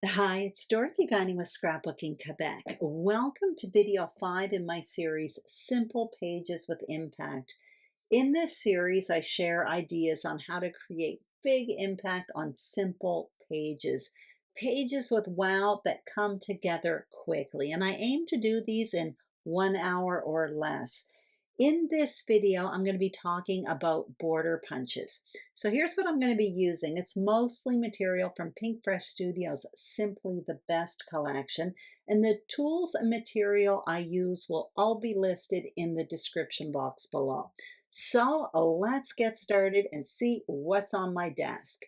Hi, it's Dorothy Guinan with Scrapbooking Quebec. Welcome to video 5 in my series, Simple Pages with Impact. In this series, I share ideas on how to create big impact on simple pages. Pages with wow that come together quickly. And I aim to do these in 1 hour or less. In this video, I'm going to be talking about border punches. So here's what I'm going to be using. It's mostly material from Pinkfresh Studios' Simply the Best collection, and the tools and material I use will all be listed in the description box below. So let's get started and see what's on my desk.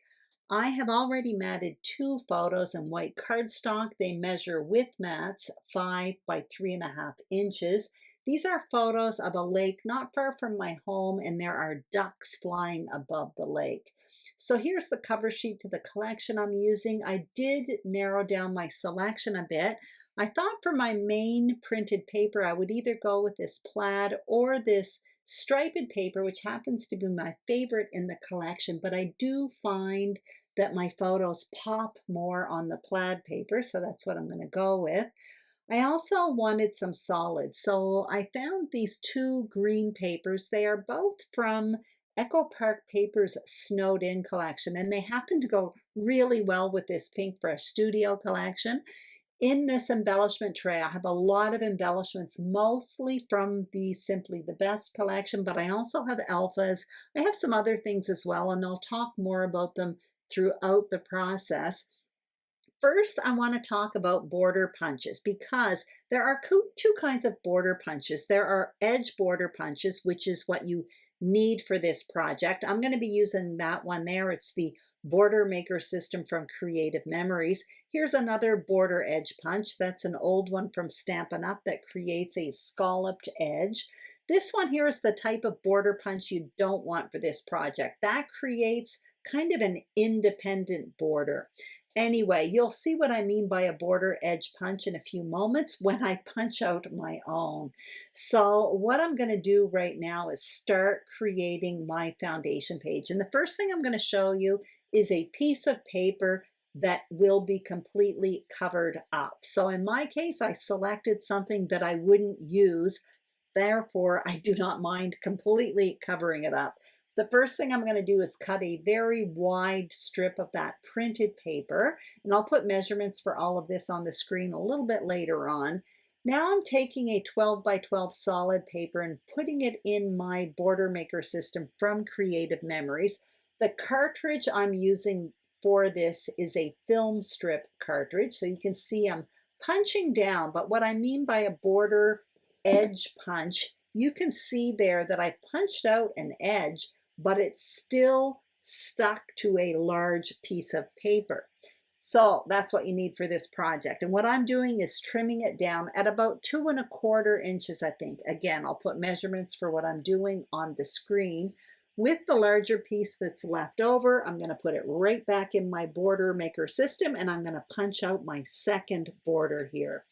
I have already matted 2 photos in white cardstock. They measure with mats 5 by 3.5 inches. These are photos of a lake not far from my home, and there are ducks flying above the lake. So here's the cover sheet to the collection I'm using. I did narrow down my selection a bit. I thought for my main printed paper, I would either go with this plaid or this striped paper, which happens to be my favorite in the collection, but I do find that my photos pop more on the plaid paper, so that's what I'm going to go with. I also wanted some solids, so I found these 2 green papers. They are both from Echo Park Paper's Snowed In collection, and they happen to go really well with this Pinkfresh Studio collection. In this embellishment tray, I have a lot of embellishments, mostly from the Simply the Best collection, but I also have alphas. I have some other things as well, and I'll talk more about them throughout the process. First, I want to talk about border punches because there are 2 kinds of border punches. There are edge border punches, which is what you need for this project. I'm going to be using that one there. It's the Border Maker System from Creative Memories. Here's another border edge punch. That's an old one from Stampin' Up that creates a scalloped edge. This one here is the type of border punch you don't want for this project. That creates kind of an independent border. Anyway, you'll see what I mean by a border edge punch in a few moments when I punch out my own. So what I'm going to do right now is start creating my foundation page. And the first thing I'm going to show you is a piece of paper that will be completely covered up. So in my case, I selected something that I wouldn't use. Therefore, I do not mind completely covering it up. The first thing I'm going to do is cut a very wide strip of that printed paper, and I'll put measurements for all of this on the screen a little bit later on. Now I'm taking a 12 by 12 solid paper and putting it in my border maker system from Creative Memories. The cartridge I'm using for this is a Filmstrip cartridge, so you can see I'm punching down, but what I mean by a border edge punch, you can see there that I punched out an edge, but it's still stuck to a large piece of paper. So that's what you need for this project. And what I'm doing is trimming it down at about 2¼ inches, I think. Again, I'll put measurements for what I'm doing on the screen. With the larger piece that's left over, I'm going to put it right back in my border maker system, and I'm going to punch out my second border here.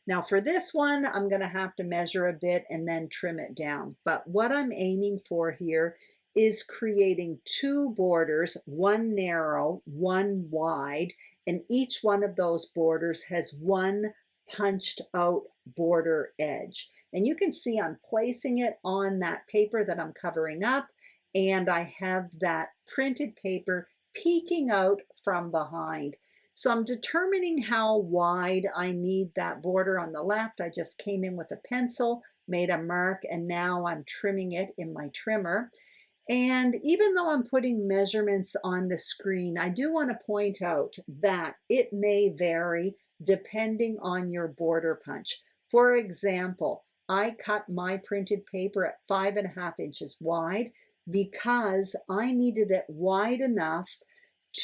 Now for this one, I'm going to have to measure a bit and then trim it down. But what I'm aiming for here is creating 2 borders, one narrow, one wide, and each one of those borders has one punched out border edge. And you can see I'm placing it on that paper that I'm covering up, and I have that printed paper peeking out from behind. So I'm determining how wide I need that border on the left. I just came in with a pencil, made a mark, and now I'm trimming it in my trimmer. And even though I'm putting measurements on the screen, I do want to point out that it may vary depending on your border punch. For example, I cut my printed paper at 5½ inches wide because I needed it wide enough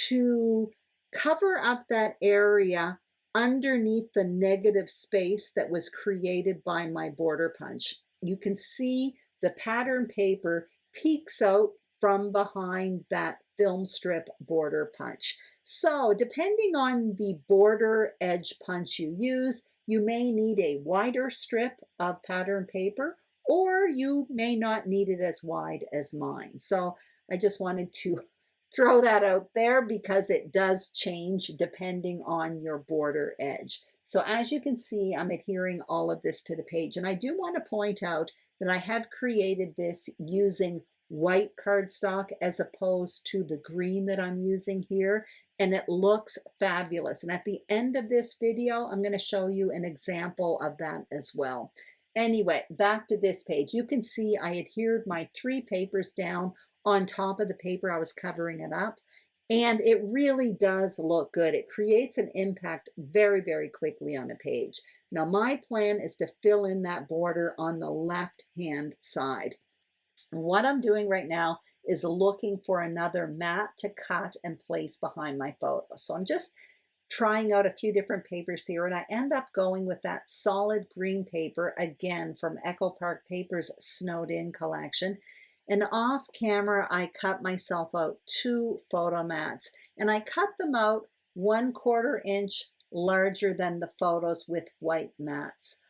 to cover up that area underneath the negative space that was created by my border punch. You can see the pattern paper peeks out from behind that film strip border punch. So depending on the border edge punch you use, you may need a wider strip of pattern paper, or you may not need it as wide as mine. So I just wanted to throw that out there because it does change depending on your border edge. So as you can see, I'm adhering all of this to the page. And I do want to point out that I have created this using white cardstock as opposed to the green that I'm using here. And it looks fabulous. And at the end of this video, I'm going to show you an example of that as well. Anyway, back to this page. You can see I adhered my 3 papers down on top of the paper I was covering it up. And it really does look good. It creates an impact very, very quickly on a page. Now my plan is to fill in that border on the left-hand side. What I'm doing right now is looking for another mat to cut and place behind my photo. So I'm just trying out a few different papers here, and I end up going with that solid green paper, again from Echo Park Paper's Snowed In collection. And off camera, I cut myself out 2 photo mats, and I cut them out 1/4 inch larger than the photos with white mats.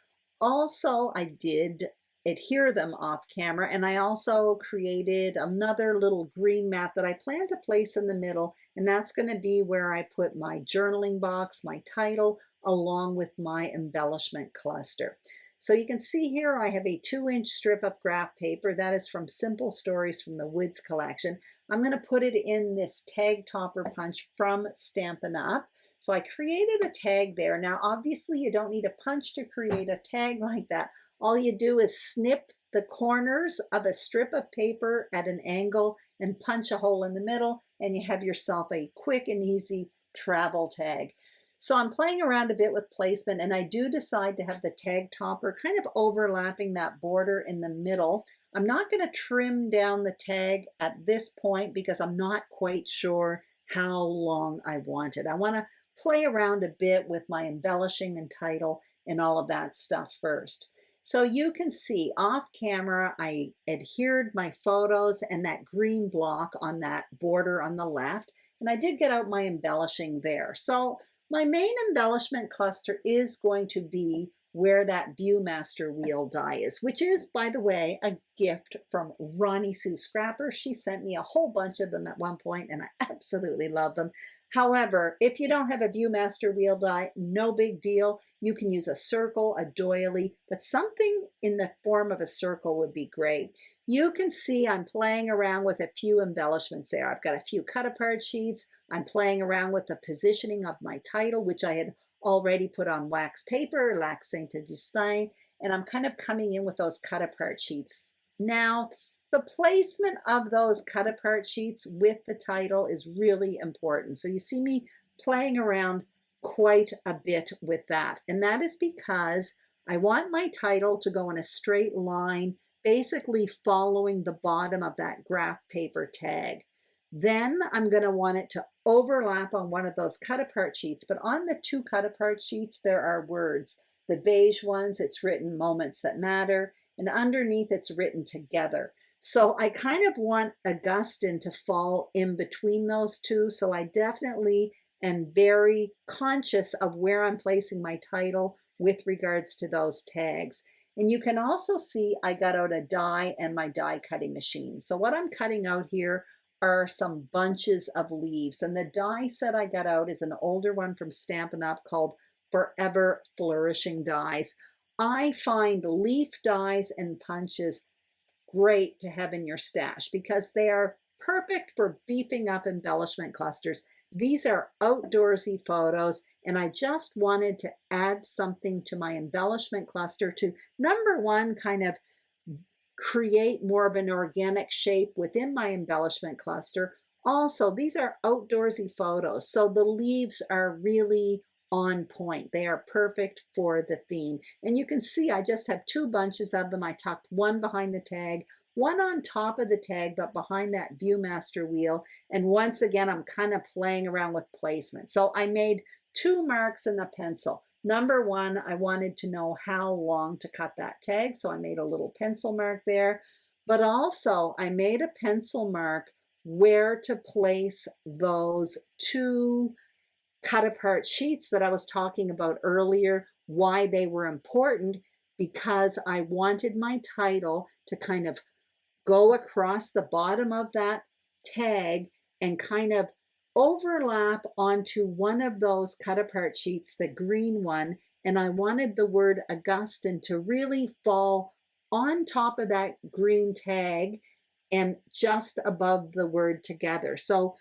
Also, I did adhere them off camera, and I also created another little green mat that I plan to place in the middle, and that's going to be where I put my journaling box, my title, along with my embellishment cluster. So you can see here I have a 2-inch strip of graph paper that is from Simple Stories from the Woods collection. I'm going to put it in this tag topper punch from Stampin' Up. So I created a tag there. Now obviously you don't need a punch to create a tag like that. All you do is snip the corners of a strip of paper at an angle and punch a hole in the middle, and you have yourself a quick and easy travel tag. So I'm playing around a bit with placement, and I do decide to have the tag topper kind of overlapping that border in the middle. I'm not going to trim down the tag at this point because I'm not quite sure how long I want it. I want to play around a bit with my embellishing and title and all of that stuff first. So you can see off camera, I adhered my photos and that green block on that border on the left, and I did get out my embellishing there. So my main embellishment cluster is going to be where that Viewmaster wheel die is, which is, by the way, a gift from Ronnie Sue Scrapper. She sent me a whole bunch of them at one point, and I absolutely love them. However, if you don't have a Viewmaster wheel die, no big deal. You can use a circle, a doily, but something in the form of a circle would be great. You can see I'm playing around with a few embellishments there. I've got a few cut-apart sheets. I'm playing around with the positioning of my title, which I had already put on wax paper, Lac Saint-Augustin, and I'm kind of coming in with those cut-apart sheets. Now, the placement of those cut-apart sheets with the title is really important. So you see me playing around quite a bit with that, and that is because I want my title to go in a straight line, basically following the bottom of that graph paper tag. Then I'm going to want it to overlap on one of those cut-apart sheets, but on the 2 cut-apart sheets there are words. The beige ones, it's written Moments That Matter, and underneath it's written Together. So I kind of want Augustine to fall in between those 2, so I definitely am very conscious of where I'm placing my title with regards to those tags. And you can also see I got out a die and my die cutting machine. So what I'm cutting out here are some bunches of leaves, and the die set I got out is an older one from Stampin' Up called Forever Flourishing dies. I find leaf dies and punches great to have in your stash because they are perfect for beefing up embellishment clusters. These are outdoorsy photos, and I just wanted to add something to my embellishment cluster to, number one, kind of create more of an organic shape within my embellishment cluster. Also, these are outdoorsy photos, so the leaves are really on point. They are perfect for the theme. And you can see I just have 2 bunches of them. I tucked one behind the tag, one on top of the tag, but behind that Viewmaster wheel. And once again, I'm kind of playing around with placement. So I made 2 marks in the pencil. Number one, I wanted to know how long to cut that tag, so I made a little pencil mark there. But also, I made a pencil mark where to place those 2 cut-apart sheets that I was talking about earlier, why they were important, because I wanted my title to kind of go across the bottom of that tag and kind of overlap onto one of those cut apart sheets, the green one, and I wanted the word Augustine to really fall on top of that green tag and just above the word together. So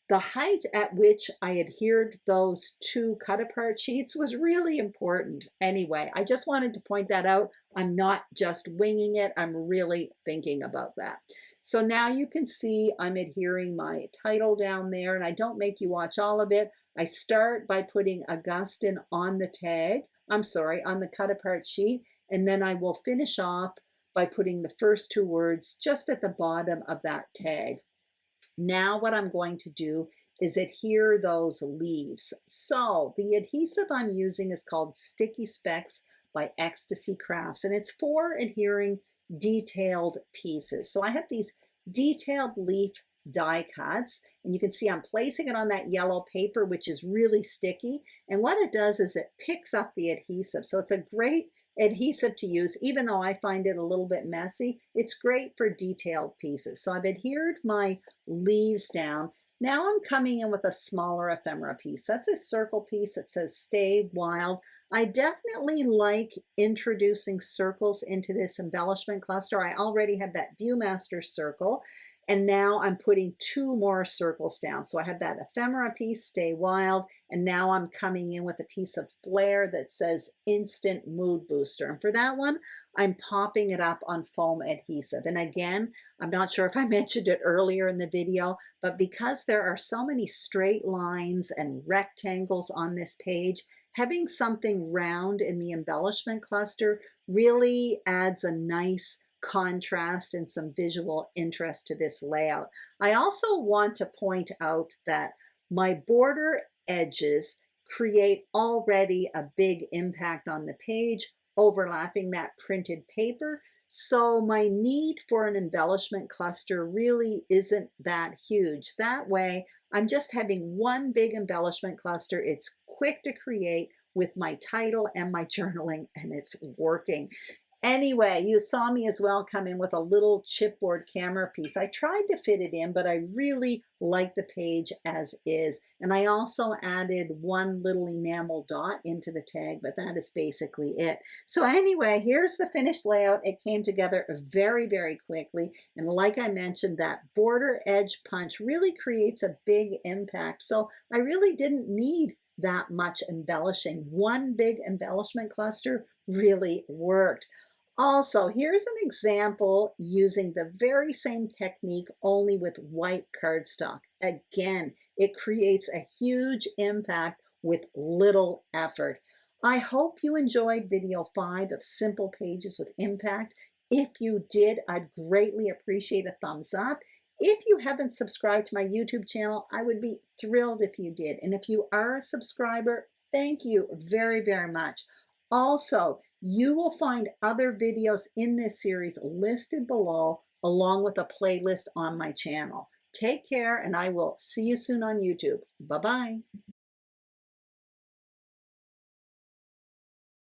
the height at which I adhered those two cut apart sheets was really important. Anyway, I just wanted to point that out. I'm not just winging it, I'm really thinking about that. So now you can see I'm adhering my title down there, and I don't make you watch all of it. I start by putting Augustine on the tag, I'm sorry, on the cut apart sheet, and then I will finish off by putting the first two words just at the bottom of that tag. Now what I'm going to do is adhere those leaves. So the adhesive I'm using is called Sticky Specks by Ecstasy Crafts, and it's for adhering detailed pieces. So I have these detailed leaf die cuts, and you can see I'm placing it on that yellow paper, which is really sticky. And what it does is it picks up the adhesive. So it's a great adhesive to use, even though I find it a little bit messy. It's great for detailed pieces. So I've adhered my leaves down. Now I'm coming in with a smaller ephemera piece. That's a circle piece. It says Stay Wild. I definitely like introducing circles into this embellishment cluster. I already have that Viewmaster circle, and now I'm putting two more circles down. So I have that ephemera piece, Stay Wild, and now I'm coming in with a piece of flair that says Instant Mood Booster. And for that one, I'm popping it up on foam adhesive. And again, I'm not sure if I mentioned it earlier in the video, but because there are so many straight lines and rectangles on this page, having something round in the embellishment cluster really adds a nice contrast and some visual interest to this layout. I also want to point out that my border edges create already a big impact on the page, overlapping that printed paper. So my need for an embellishment cluster really isn't that huge. That way, I'm just having one big embellishment cluster. It's quick to create with my title and my journaling, and it's working. Anyway, you saw me as well come in with a little chipboard camera piece. I tried to fit it in, but I really like the page as is. And I also added one little enamel dot into the tag, but that is basically it. So anyway, here's the finished layout. It came together very, very quickly. And like I mentioned, that border edge punch really creates a big impact. So I really didn't need that much embellishing. One big embellishment cluster really worked. Also, here's an example using the very same technique, only with white cardstock. Again, it creates a huge impact with little effort. I hope you enjoyed video 5 of Simple Pages with Impact. If you did, I'd greatly appreciate a thumbs up. If you haven't subscribed to my YouTube channel, I would be thrilled if you did. And if you are a subscriber, thank you very, very much. Also, you will find other videos in this series listed below, along with a playlist on my channel. Take care, and I will see you soon on YouTube. Bye-bye.